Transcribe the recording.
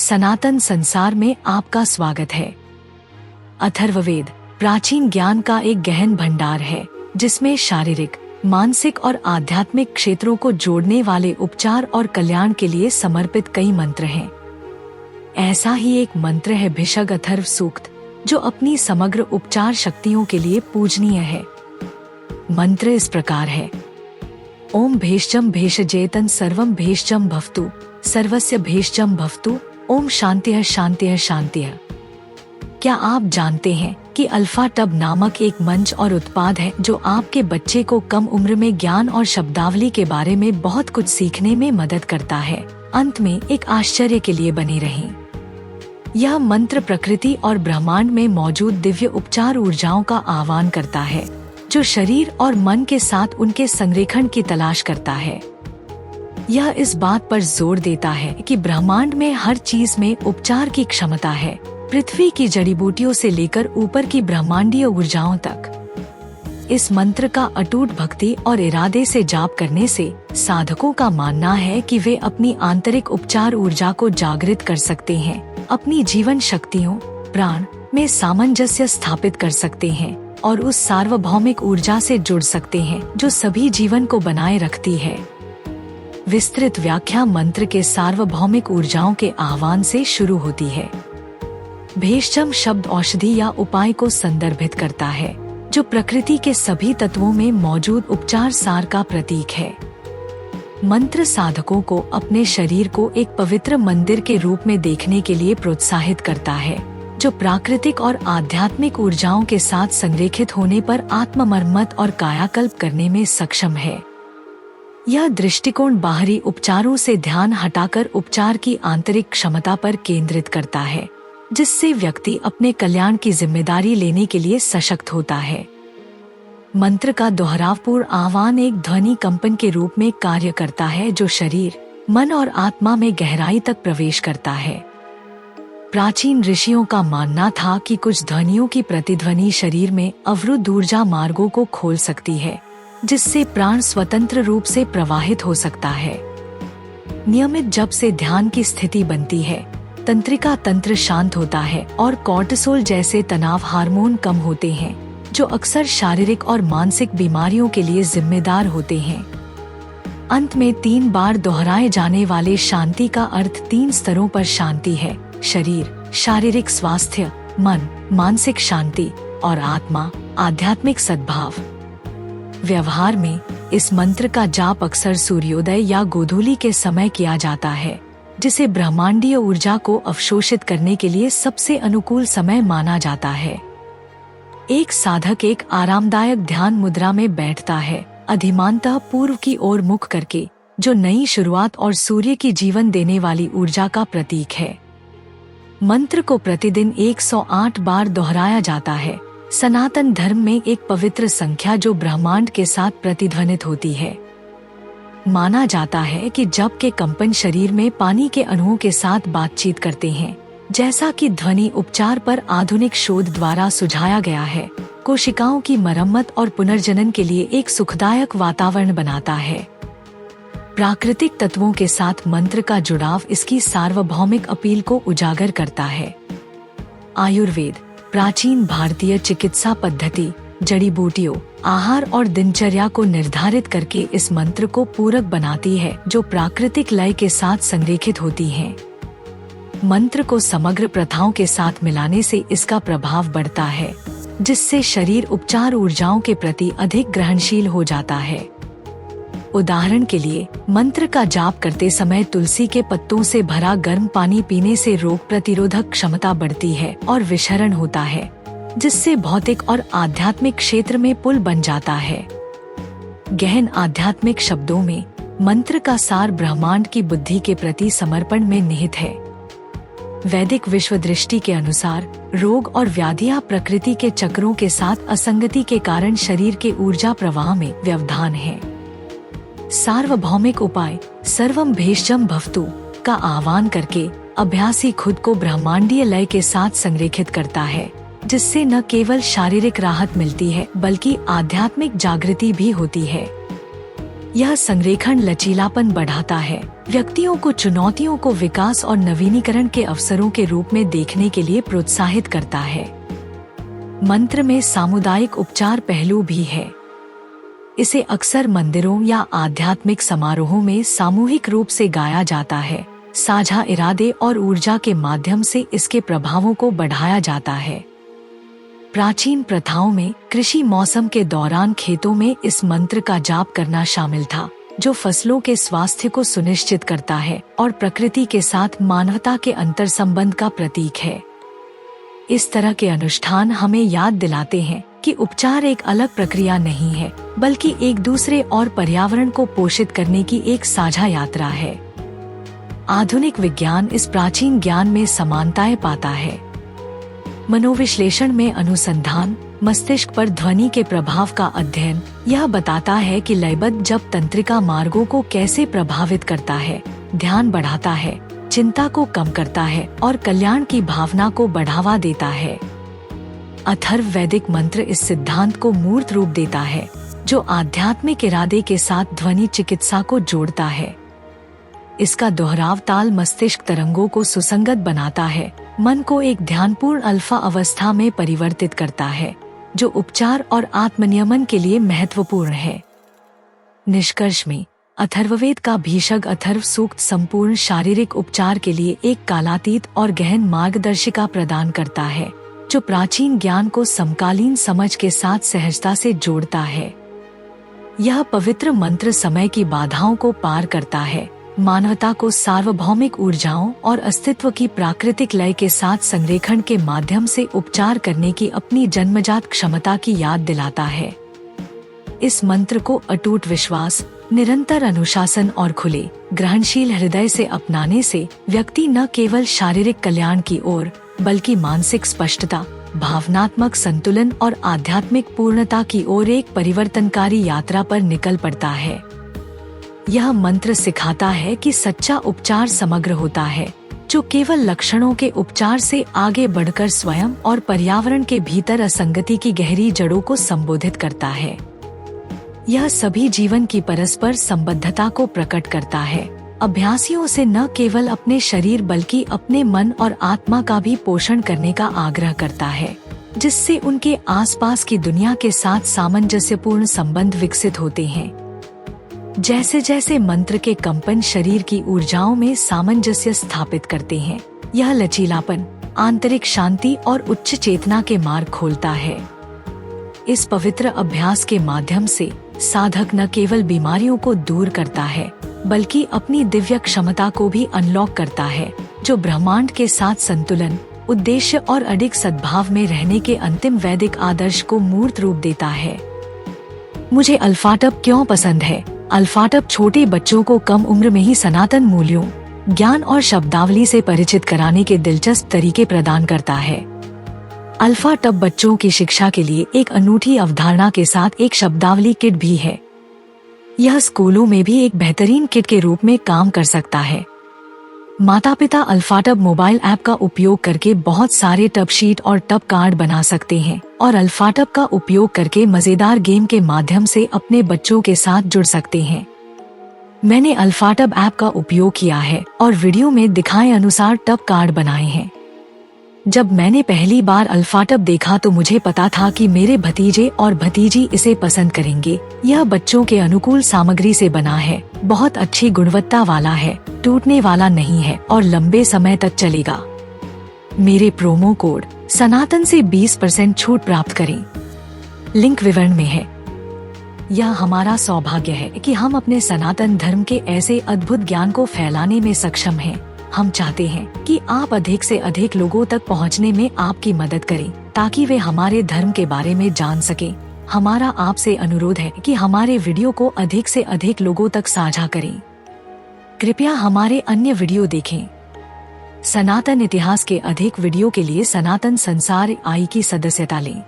सनातन संसार में आपका स्वागत है। अथर्ववेद प्राचीन ज्ञान का एक गहन भंडार है, जिसमें शारीरिक, मानसिक और आध्यात्मिक क्षेत्रों को जोड़ने वाले उपचार और कल्याण के लिए समर्पित कई मंत्र हैं। ऐसा ही एक मंत्र है भिषग अथर्व सूक्त, जो अपनी समग्र उपचार शक्तियों के लिए पूजनीय है। मंत्र इस प्रकार है: ओम भेषजम भेषजेतन सर्वम भेषजम भवतु, सर्वस्य भेषजम भवतु, ओम शांतिः शांतिः शांतिः। क्या आप जानते हैं कि अल्फा टब नामक एक मंच और उत्पाद है जो आपके बच्चे को कम उम्र में ज्ञान और शब्दावली के बारे में बहुत कुछ सीखने में मदद करता है। अंत में एक आश्चर्य के लिए बने रहें। यह मंत्र प्रकृति और ब्रह्मांड में मौजूद दिव्य उपचार ऊर्जाओं का आह्वान करता है, जो शरीर और मन के साथ उनके संरेखण की तलाश करता है। यह इस बात पर जोर देता है कि ब्रह्मांड में हर चीज में उपचार की क्षमता है, पृथ्वी की जड़ी बूटियों से लेकर ऊपर की ब्रह्मांडीय ऊर्जाओं तक। इस मंत्र का अटूट भक्ति और इरादे से जाप करने से साधकों का मानना है कि वे अपनी आंतरिक उपचार ऊर्जा को जागृत कर सकते हैं, अपनी जीवन शक्तियों, प्राण में सामंजस्य स्थापित कर सकते हैं और उस सार्वभौमिक ऊर्जा से जुड़ सकते हैं जो सभी जीवन को बनाए रखती है। विस्तृत व्याख्या मंत्र के सार्वभौमिक ऊर्जाओं के आह्वान से शुरू होती है। भेषजम शब्द औषधि या उपाय को संदर्भित करता है, जो प्रकृति के सभी तत्वों में मौजूद उपचार सार का प्रतीक है। मंत्र साधकों को अपने शरीर को एक पवित्र मंदिर के रूप में देखने के लिए प्रोत्साहित करता है, जो प्राकृतिक और आध्यात्मिक ऊर्जाओं के साथ संरेखित होने पर आत्ममर्मत और कायाकल्प करने में सक्षम है। यह दृष्टिकोण बाहरी उपचारों से ध्यान हटाकर उपचार की आंतरिक क्षमता पर केंद्रित करता है, जिससे व्यक्ति अपने कल्याण की जिम्मेदारी लेने के लिए सशक्त होता है। मंत्र का दोहरावपूर्ण आह्वान एक ध्वनि कंपन के रूप में कार्य करता है, जो शरीर, मन और आत्मा में गहराई तक प्रवेश करता है। प्राचीन ऋषियों का मानना था कि कुछ ध्वनियों की प्रतिध्वनि शरीर में अवरुद्ध ऊर्जा मार्गों को खोल सकती है, जिससे प्राण स्वतंत्र रूप से प्रवाहित हो सकता है। नियमित जप से ध्यान की स्थिति बनती है, तंत्रिका तंत्र शांत होता है और कॉर्टिसोल जैसे तनाव हार्मोन कम होते हैं, जो अक्सर शारीरिक और मानसिक बीमारियों के लिए जिम्मेदार होते हैं। अंत में 3 बार दोहराए जाने वाले शांति का अर्थ 3 स्तरों पर शांति है: शरीर, शारीरिक स्वास्थ्य, मन, मानसिक शांति और आत्मा, आध्यात्मिक सद्भाव। व्यवहार में इस मंत्र का जाप अक्सर सूर्योदय या गोधूली के समय किया जाता है, जिसे ब्रह्मांडीय ऊर्जा को अवशोषित करने के लिए सबसे अनुकूल समय माना जाता है। एक साधक एक आरामदायक ध्यान मुद्रा में बैठता है, अधिमानतः पूर्व की ओर मुख करके, जो नई शुरुआत और सूर्य की जीवन देने वाली ऊर्जा का प्रतीक है। मंत्र को प्रतिदिन 108 बार दोहराया जाता है। सनातन धर्म में एक पवित्र संख्या जो ब्रह्मांड के साथ प्रतिध्वनित होती है। माना जाता है कि जप के कंपन शरीर में पानी के अणुओं के साथ बातचीत करते हैं, जैसा कि ध्वनि उपचार पर आधुनिक शोध द्वारा सुझाया गया है। कोशिकाओं की मरम्मत और पुनर्जनन के लिए एक सुखदायक वातावरण बनाता है। प्राकृतिक तत्वों के साथ मंत्र का जुड़ाव इसकी सार्वभौमिक अपील को उजागर करता है। आयुर्वेद प्राचीन भारतीय चिकित्सा पद्धति जड़ी बूटियों, आहार और दिनचर्या को निर्धारित करके इस मंत्र को पूरक बनाती है, जो प्राकृतिक लय के साथ संरेखित होती हैं। मंत्र को समग्र प्रथाओं के साथ मिलाने से इसका प्रभाव बढ़ता है, जिससे शरीर उपचार ऊर्जाओं के प्रति अधिक ग्रहणशील हो जाता है। उदाहरण के लिए, मंत्र का जाप करते समय तुलसी के पत्तों से भरा गर्म पानी पीने से रोग प्रतिरोधक क्षमता बढ़ती है और विषहरण होता है, जिससे भौतिक और आध्यात्मिक क्षेत्र में पुल बन जाता है। गहन आध्यात्मिक शब्दों में मंत्र का सार ब्रह्मांड की बुद्धि के प्रति समर्पण में निहित है। वैदिक विश्व दृष्टि के अनुसार रोग और व्याधियां प्रकृति के चक्रों के साथ असंगति के कारण शरीर के ऊर्जा प्रवाह में व्यवधान है। सार्वभौमिक उपाय सर्वम भेषजम भवतु का आह्वान करके अभ्यासी खुद को ब्रह्मांडीय लय के साथ संरेखित करता है, जिससे न केवल शारीरिक राहत मिलती है बल्कि आध्यात्मिक जागृति भी होती है। यह संरेखण लचीलापन बढ़ाता है, व्यक्तियों को चुनौतियों को विकास और नवीनीकरण के अवसरों के रूप में देखने के लिए प्रोत्साहित करता है। मंत्र में सामुदायिक उपचार पहलू भी है। इसे अक्सर मंदिरों या आध्यात्मिक समारोहों में सामूहिक रूप से गाया जाता है। साझा इरादे और ऊर्जा के माध्यम से इसके प्रभावों को बढ़ाया जाता है। प्राचीन प्रथाओं में कृषि मौसम के दौरान खेतों में इस मंत्र का जाप करना शामिल था, जो फसलों के स्वास्थ्य को सुनिश्चित करता है और प्रकृति के साथ मानवता के अंतर संबंध का प्रतीक है। इस तरह के अनुष्ठान हमें याद दिलाते हैं कि उपचार एक अलग प्रक्रिया नहीं है, बल्कि एक दूसरे और पर्यावरण को पोषित करने की एक साझा यात्रा है। आधुनिक विज्ञान इस प्राचीन ज्ञान में समानताएं पाता है। मनोविश्लेषण में अनुसंधान, मस्तिष्क पर ध्वनि के प्रभाव का अध्ययन यह बताता है कि लयबद्ध जप तंत्रिका मार्गों को कैसे प्रभावित करता है, ध्यान बढ़ाता है, चिंता को कम करता है और कल्याण की भावना को बढ़ावा देता है। अथर्व वैदिक मंत्र इस सिद्धांत को मूर्त रूप देता है, जो आध्यात्मिक इरादे के साथ ध्वनि चिकित्सा को जोड़ता है। इसका दोहराव ताल मस्तिष्क तरंगों को सुसंगत बनाता है, मन को एक ध्यानपूर्ण अल्फा अवस्था में परिवर्तित करता है, जो उपचार और आत्मनियमन के लिए महत्वपूर्ण है। निष्कर्ष में अथर्ववेद का भीषग अथर्व सूक्त संपूर्ण शारीरिक उपचार के लिए एक कालातीत और गहन मार्गदर्शिका प्रदान करता है, जो प्राचीन ज्ञान को समकालीन समझ के साथ सहजता से जोड़ता है। यह पवित्र मंत्र समय की बाधाओं को पार करता है, मानवता को सार्वभौमिक ऊर्जाओं और अस्तित्व की प्राकृतिक लय के साथ संरेखण के माध्यम से उपचार करने की अपनी जन्मजात क्षमता की याद दिलाता है। इस मंत्र को अटूट विश्वास, निरंतर अनुशासन और खुले, ग्रहणशील हृदय से अपनाने से व्यक्ति न केवल शारीरिक कल्याण की ओर, बल्कि मानसिक स्पष्टता, भावनात्मक संतुलन और आध्यात्मिक पूर्णता की ओर एक परिवर्तनकारी यात्रा पर निकल पड़ता है। यह मंत्र सिखाता है कि सच्चा उपचार समग्र होता है, जो केवल लक्षणों के उपचार से आगे बढ़कर स्वयं और पर्यावरण के भीतर असंगति की गहरी जड़ों को संबोधित करता है। यह सभी जीवन की परस्पर संबद्धता को प्रकट करता है, अभ्यासियों से न केवल अपने शरीर बल्कि अपने मन और आत्मा का भी पोषण करने का आग्रह करता है, जिससे उनके आसपास की दुनिया के साथ सामंजस्यपूर्ण संबंध विकसित होते हैं। जैसे जैसे मंत्र के कंपन शरीर की ऊर्जाओं में सामंजस्य स्थापित करते हैं, यह लचीलापन, आंतरिक शांति और उच्च चेतना के मार्ग खोलता है। इस पवित्र अभ्यास के माध्यम से साधक न केवल बीमारियों को दूर करता है, बल्कि अपनी दिव्य क्षमता को भी अनलॉक करता है, जो ब्रह्मांड के साथ संतुलन, उद्देश्य और अडिग सद्भाव में रहने के अंतिम वैदिक आदर्श को मूर्त रूप देता है। मुझे अल्फाटब क्यों पसंद है? अल्फाटब छोटे बच्चों को कम उम्र में ही सनातन मूल्यों, ज्ञान और शब्दावली से परिचित कराने के दिलचस्प तरीके प्रदान करता है। अल्फाटब बच्चों की शिक्षा के लिए एक अनूठी अवधारणा के साथ एक शब्दावली किट भी है। यह स्कूलों में भी एक बेहतरीन किट के रूप में काम कर सकता है। माता पिता अल्फाटब मोबाइल ऐप का उपयोग करके बहुत सारे टब शीट और टब कार्ड बना सकते हैं और अल्फाटब का उपयोग करके मजेदार गेम के माध्यम से अपने बच्चों के साथ जुड़ सकते हैं। मैंने अल्फाटब ऐप का उपयोग किया है और वीडियो में दिखाए अनुसार टब कार्ड बनाए हैं। जब मैंने पहली बार अल्फाटब देखा तो मुझे पता था कि मेरे भतीजे और भतीजी इसे पसंद करेंगे। यह बच्चों के अनुकूल सामग्री से बना है, बहुत अच्छी गुणवत्ता वाला है, टूटने वाला नहीं है और लंबे समय तक चलेगा। मेरे प्रोमो कोड सनातन से 20% छूट प्राप्त करें, लिंक विवरण में है। यह हमारा सौभाग्य है कि हम अपने सनातन धर्म के ऐसे अद्भुत ज्ञान को फैलाने में सक्षम हैं। हम चाहते हैं कि आप अधिक से अधिक लोगों तक पहुंचने में आपकी मदद करें, ताकि वे हमारे धर्म के बारे में जान सकें। हमारा आपसे अनुरोध है कि हमारे वीडियो को अधिक से अधिक लोगों तक साझा करें। कृपया हमारे अन्य वीडियो देखें। सनातन इतिहास के अधिक वीडियो के लिए सनातन संसार आई की सदस्यता लें।